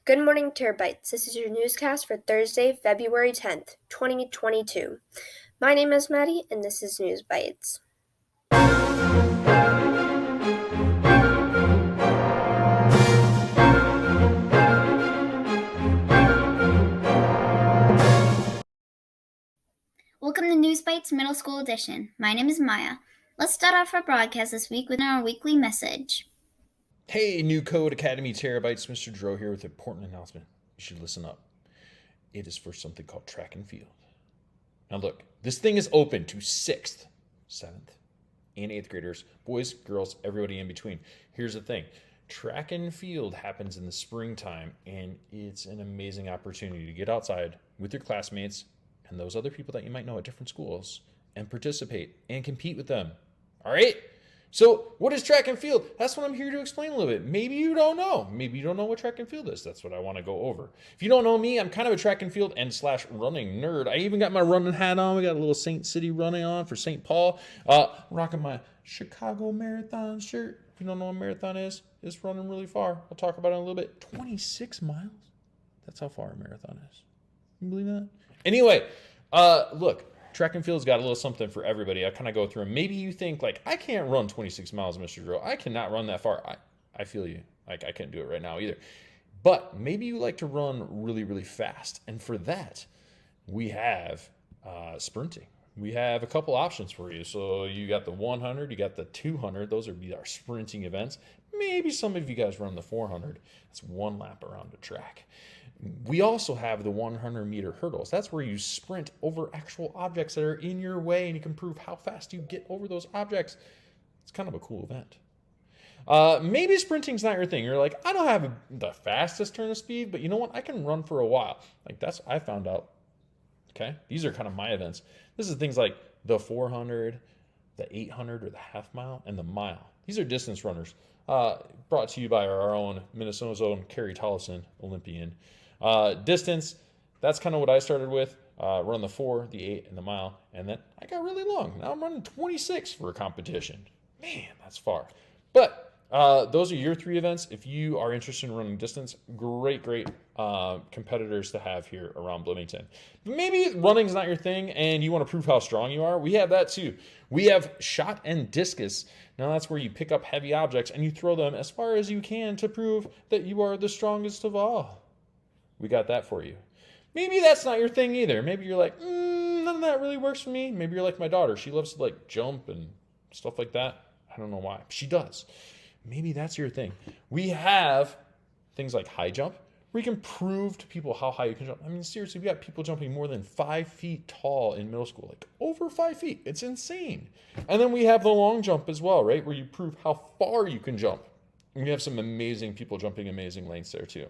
Good morning, Terabytes. This is your newscast for Thursday, February 10th, 2022. My name is Maddie, and this is NewsBYTEs. Welcome to NewsBYTEs Middle School Edition. My name is Maya. Let's start off our broadcast this week with our weekly message. Hey, New Code Academy Terabytes, Mr. Dro here with an important announcement. You should listen up. It is for something called track and field. Now look, this thing is open to 6th, 7th, and 8th graders, boys, girls, everybody in between. Here's the thing. Track and field happens in the springtime, and it's an amazing opportunity to get outside with your classmates and those other people that you might know at different schools and participate and compete with them. All right? So what is track and field? That's what I'm here to explain a little bit. Maybe you don't know. Maybe you don't know what track and field is. That's what I want to go over. If you don't know me, I'm kind of a track and field and / running nerd. I even got my running hat on. We got a little St. City running on for St. Paul. Rocking my Chicago Marathon shirt. If you don't know what a marathon is, it's running really far. I'll talk about it in a little bit. 26 miles? That's how far a marathon is. Can you believe that? Anyway, look. Track and field's got a little something for everybody. I kind of go through them. Maybe you think, like, I can't run 26 miles, Mr. Dro. I cannot run that far. I feel you. Like, I can't do it right now either. But maybe you like to run really, really fast. And for that, we have sprinting. We have a couple options for you. So you got the 100, you got the 200. Those would be our sprinting events. Maybe some of you guys run the 400. That's one lap around the track. We also have the 100-meter hurdles. That's where you sprint over actual objects that are in your way, and you can prove how fast you get over those objects. It's kind of a cool event. Maybe sprinting's not your thing. You're like, I don't have the fastest turn of speed, but you know what? I can run for a while. Like, that's I found out. Okay? These are kind of my events. This is things like the 400, the 800 or the half mile, and the mile. These are distance runners. Brought to you by our own Minnesota's own Carrie Tollefson, Olympian. Distance, that's kind of what I started with. Run the 4, the 8, and the mile. And then I got really long. Now I'm running 26 for a competition. Man, that's far. But those are your 3 events. If you are interested in running distance, great competitors to have here around Bloomington. Maybe running's not your thing and you want to prove how strong you are. We have that too. We have shot and discus. Now that's where you pick up heavy objects and you throw them as far as you can to prove that you are the strongest of all. We got that for you. Maybe that's not your thing either. Maybe you're like, none of that really works for me. Maybe you're like my daughter. She loves to like jump and stuff like that. I don't know why. She does. Maybe that's your thing. We have things like high jump, where you can prove to people how high you can jump. I mean, seriously, we got people jumping more than 5 feet tall in middle school, like over 5 feet. It's insane. And then we have the long jump as well, right? Where you prove how far you can jump. And we have some amazing people jumping amazing lengths there too.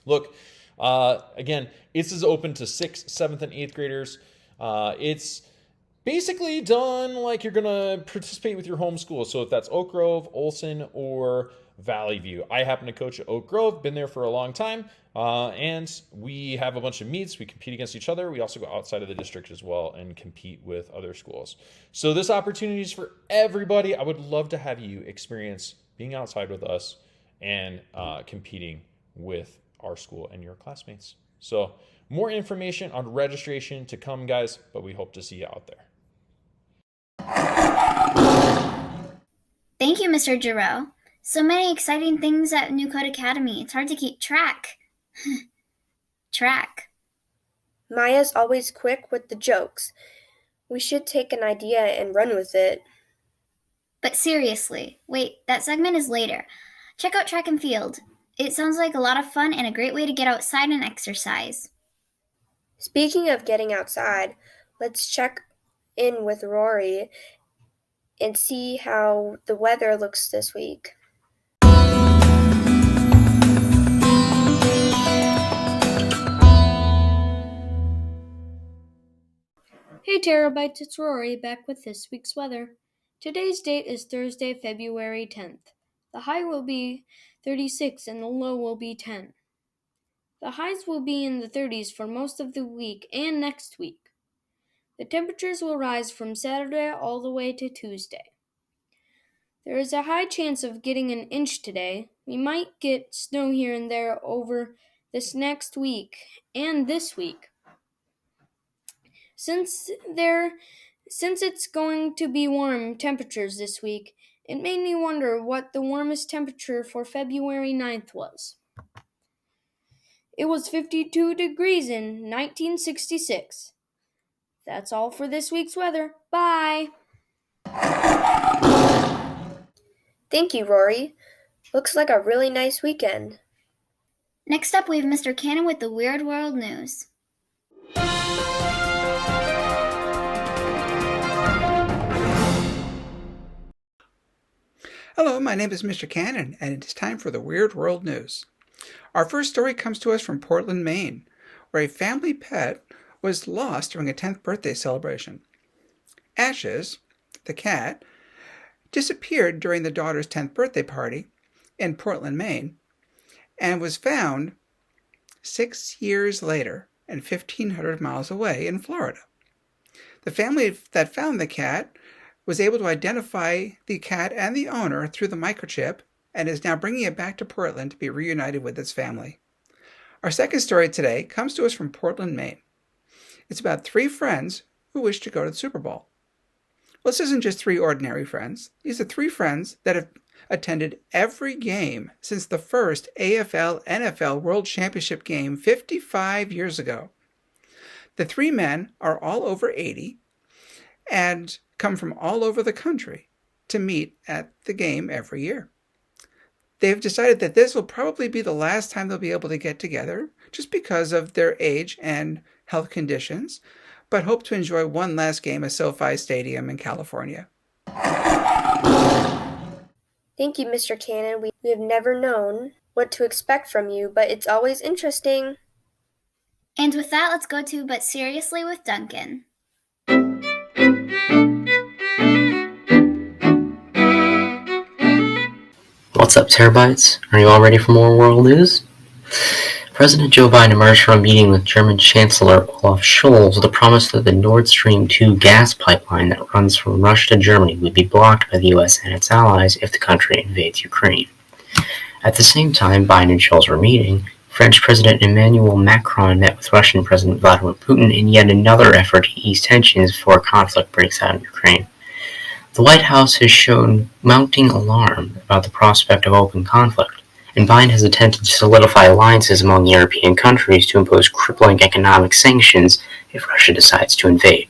Look, again, this is open to 6th, 7th, and 8th graders. It's basically done like you're going to participate with your home school. So if that's Oak Grove, Olson, or Valley View. I happen to coach at Oak Grove, been there for a long time, and we have a bunch of meets. We compete against each other. We also go outside of the district as well and compete with other schools. So this opportunity is for everybody. I would love to have you experience being outside with us and competing with our school and your classmates. So more information on registration to come, guys, but we hope to see you out there. Thank you, Mr. Giroux. So many exciting things at New Code Academy. It's hard to keep track. Maya's always quick with the jokes. We should take an idea and run with it. But seriously, wait, that segment is later. Check out track and field. It sounds like a lot of fun and a great way to get outside and exercise. Speaking of getting outside, let's check in with Rory and see how the weather looks this week. Hey Terabytes, it's Rory back with this week's weather. Today's date is Thursday, February 10th. The high will be 36 and the low will be 10. The highs will be in the 30s for most of the week and next week. The temperatures will rise from Saturday all the way to Tuesday. There is a high chance of getting an inch today, We might get snow here and there over this next week and this week. Since it's going to be warm temperatures this week, it made me wonder what the warmest temperature for February 9th was. It was 52 degrees in 1966. That's all for this week's weather. Bye! Thank you, Rory. Looks like a really nice weekend. Next up, we have Mr. Cannon with the Weird World News. Hello, my name is Mr. Cannon, and it is time for the Weird World News. Our first story comes to us from Portland, Maine, where a family pet was lost during a 10th birthday celebration. Ashes, the cat, disappeared during the daughter's 10th birthday party in Portland, Maine, and was found 6 years later and 1,500 miles away in Florida. The family that found the cat was able to identify the cat and the owner through the microchip and is now bringing it back to Portland to be reunited with its family. Our second story today comes to us from Portland, Maine. It's about 3 friends who wish to go to the Super Bowl. Well, this isn't just 3 ordinary friends. These are 3 friends that have attended every game since the first AFL-NFL World Championship game 55 years ago. The 3 men are all over 80 and come from all over the country to meet at the game every year. They've decided that this will probably be the last time they'll be able to get together just because of their age and health conditions, but hope to enjoy one last game at SoFi Stadium in California. Thank you, Mr. Cannon. We have never known what to expect from you, but it's always interesting. And with that, let's go to But Seriously with Duncan. What's up, terabytes? Are you all ready for more world news? President Joe Biden emerged from a meeting with German Chancellor Olaf Scholz with a promise that the Nord Stream 2 gas pipeline that runs from Russia to Germany would be blocked by the US and its allies if the country invades Ukraine. At the same time Biden and Scholz were meeting, French President Emmanuel Macron met with Russian President Vladimir Putin in yet another effort to ease tensions before a conflict breaks out in Ukraine. The White House has shown mounting alarm about the prospect of open conflict, and Biden has attempted to solidify alliances among European countries to impose crippling economic sanctions if Russia decides to invade.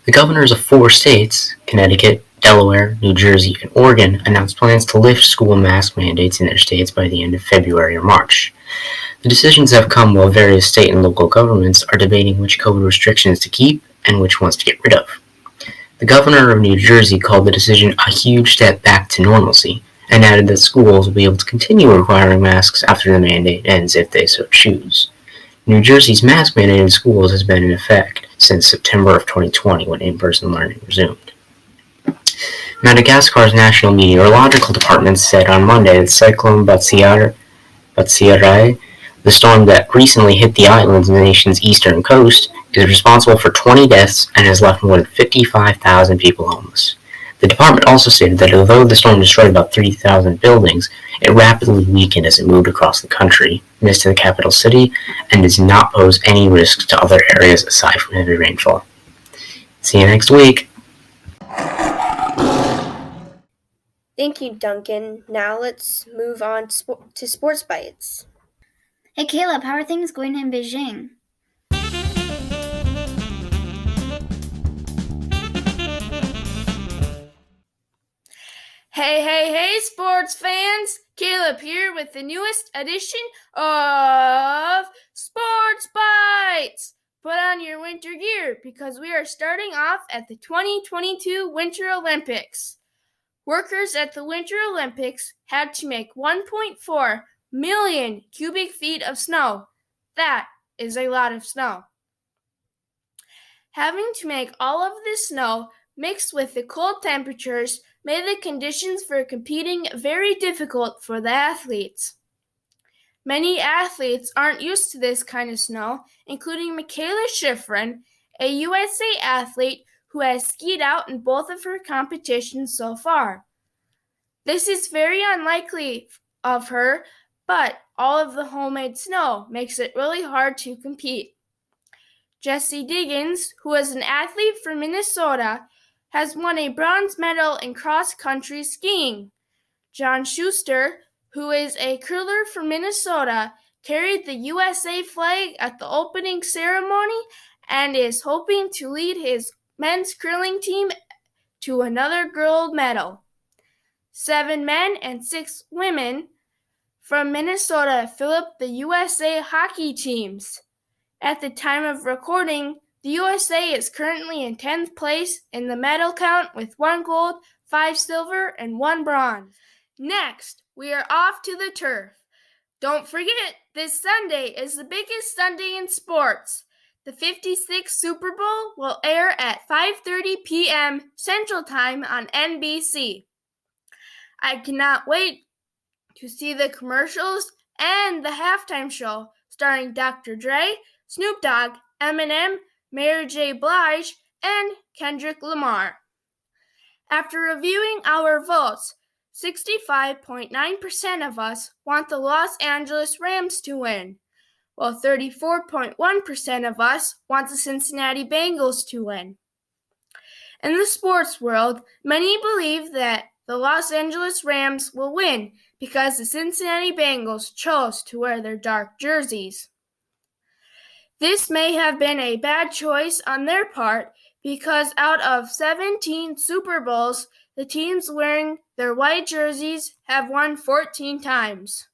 The governors of 4 states, Connecticut, Delaware, New Jersey, and Oregon, announced plans to lift school mask mandates in their states by the end of February or March. The decisions have come while various state and local governments are debating which COVID restrictions to keep and which ones to get rid of. The governor of New Jersey called the decision a huge step back to normalcy and added that schools will be able to continue requiring masks after the mandate ends if they so choose. New Jersey's mask mandate in schools has been in effect since September of 2020 when in-person learning resumed. Madagascar's National Meteorological Department said on Monday that Cyclone Batsirai, the storm that recently hit the islands in the nation's eastern coast, is responsible for 20 deaths and has left more than 55,000 people homeless. The department also stated that although the storm destroyed about 3,000 buildings, it rapidly weakened as it moved across the country, missed the capital city, and does not pose any risks to other areas aside from heavy rainfall. See you next week. Thank you, Duncan. Now let's move on to Sports Bites. Hey Caleb, how are things going in Beijing? Hey, sports fans! Caleb here with the newest edition of Sports Bites! Put on your winter gear because we are starting off at the 2022 Winter Olympics. Workers at the Winter Olympics had to make 1.4 million cubic feet of snow. That is a lot of snow. Having to make all of this snow mixed with the cold temperatures made the conditions for competing very difficult for the athletes. Many athletes aren't used to this kind of snow, including Michaela Schifrin, a USA athlete who has skied out in both of her competitions so far. This is very unlikely of her, but all of the homemade snow makes it really hard to compete. Jessie Diggins, who is an athlete from Minnesota, has won a bronze medal in cross-country skiing. John Schuster, who is a curler from Minnesota, carried the USA flag at the opening ceremony and is hoping to lead his men's curling team to another gold medal. 7 men and 6 women from Minnesota fill up the USA hockey teams. At the time of recording, the USA is currently in 10th place in the medal count with 1 gold, 5 silver, and 1 bronze. Next, we are off to the turf. Don't forget, this Sunday is the biggest Sunday in sports. The 56th Super Bowl will air at 5:30 p.m. Central Time on NBC. I cannot wait to see the commercials and the halftime show starring Dr. Dre, Snoop Dogg, Eminem, Mary J. Blige, and Kendrick Lamar. After reviewing our votes, 65.9% of us want the Los Angeles Rams to win, while 34.1% of us want the Cincinnati Bengals to win. In the sports world, many believe that the Los Angeles Rams will win because the Cincinnati Bengals chose to wear their dark jerseys. This may have been a bad choice on their part because out of 17 Super Bowls, the teams wearing their white jerseys have won 14 times.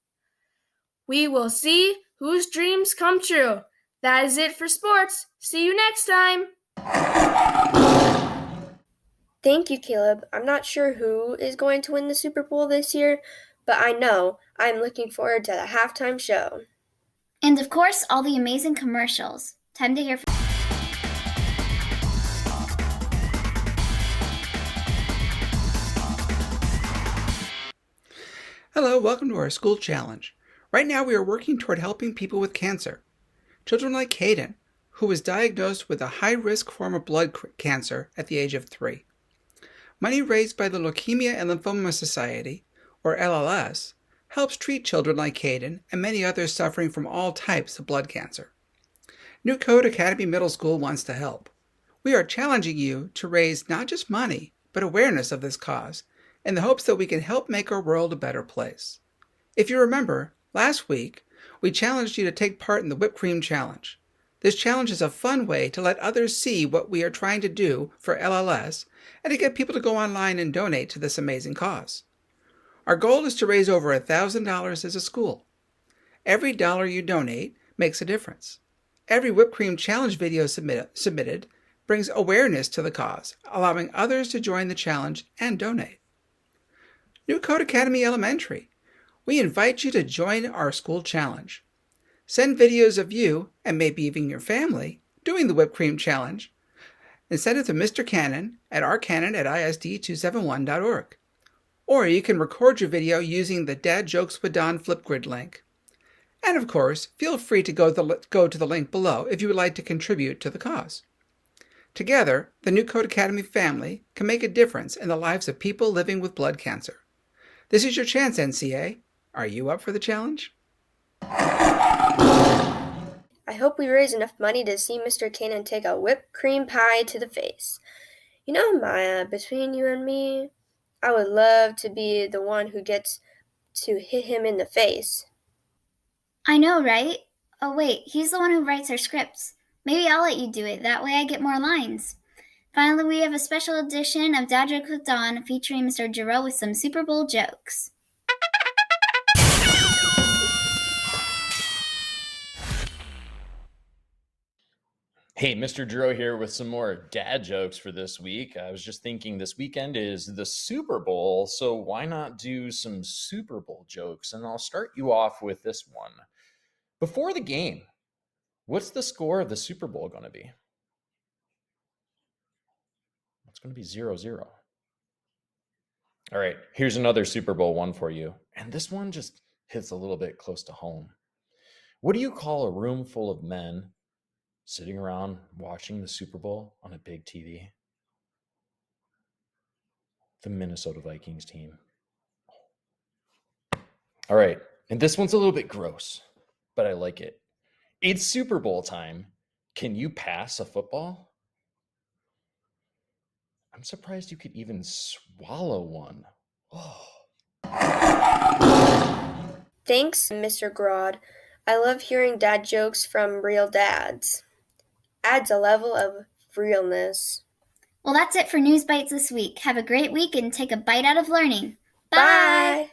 We will see whose dreams come true. That is it for sports. See you next time. Thank you, Caleb. I'm not sure who is going to win the Super Bowl this year, but I know I'm looking forward to the halftime show. And of course, all the amazing commercials. Time to hear from Hello, welcome to our school challenge. Right now we are working toward helping people with cancer. Children like Caden, who was diagnosed with a high-risk form of blood cancer at the age of 3. Money raised by the Leukemia and Lymphoma Society, or LLS, helps treat children like Caden and many others suffering from all types of blood cancer. New Code Academy Middle School wants to help. We are challenging you to raise not just money, but awareness of this cause, in the hopes that we can help make our world a better place. If you remember, last week, we challenged you to take part in the Whipped Cream Challenge. This challenge is a fun way to let others see what we are trying to do for LLS and to get people to go online and donate to this amazing cause. Our goal is to raise over $1,000 as a school. Every dollar you donate makes a difference. Every Whipped Cream Challenge video submitted brings awareness to the cause, allowing others to join the challenge and donate. New Code Academy Elementary. We invite you to join our school challenge. Send videos of you, and maybe even your family, doing the Whipped Cream Challenge, and send it to Mr. Cannon at rcannon@isd271.org. Or you can record your video using the Dad Jokes with Don Flipgrid link. And of course, feel free to go to the link below if you would like to contribute to the cause. Together, the New Code Academy family can make a difference in the lives of people living with blood cancer. This is your chance, NCA. Are you up for the challenge? I hope we raise enough money to see Mr. Cannon take a whipped cream pie to the face. You know, Maya, between you and me, I would love to be the one who gets to hit him in the face. I know, right? Oh wait, he's the one who writes our scripts. Maybe I'll let you do it, that way I get more lines. Finally, we have a special edition of Dad Jokes with Don featuring Mr. Giroux with some Super Bowl jokes. Hey, Mr. Giroux here with some more dad jokes for this week. I was just thinking this weekend is the Super Bowl, so why not do some Super Bowl jokes? And I'll start you off with this one. Before the game, what's the score of the Super Bowl going to be? It's going to be 0-0. All right, here's another Super Bowl one for you. And this one just hits a little bit close to home. What do you call a room full of men sitting around watching the Super Bowl on a big TV? The Minnesota Vikings team. All right, and this one's a little bit gross, but I like it. It's Super Bowl time. Can you pass a football? I'm surprised you could even swallow one. Oh. Thanks, Mr. Grodd. I love hearing dad jokes from real dads. Adds a level of realness. Well, that's it for News Bites this week. Have a great week and take a bite out of learning. Bye!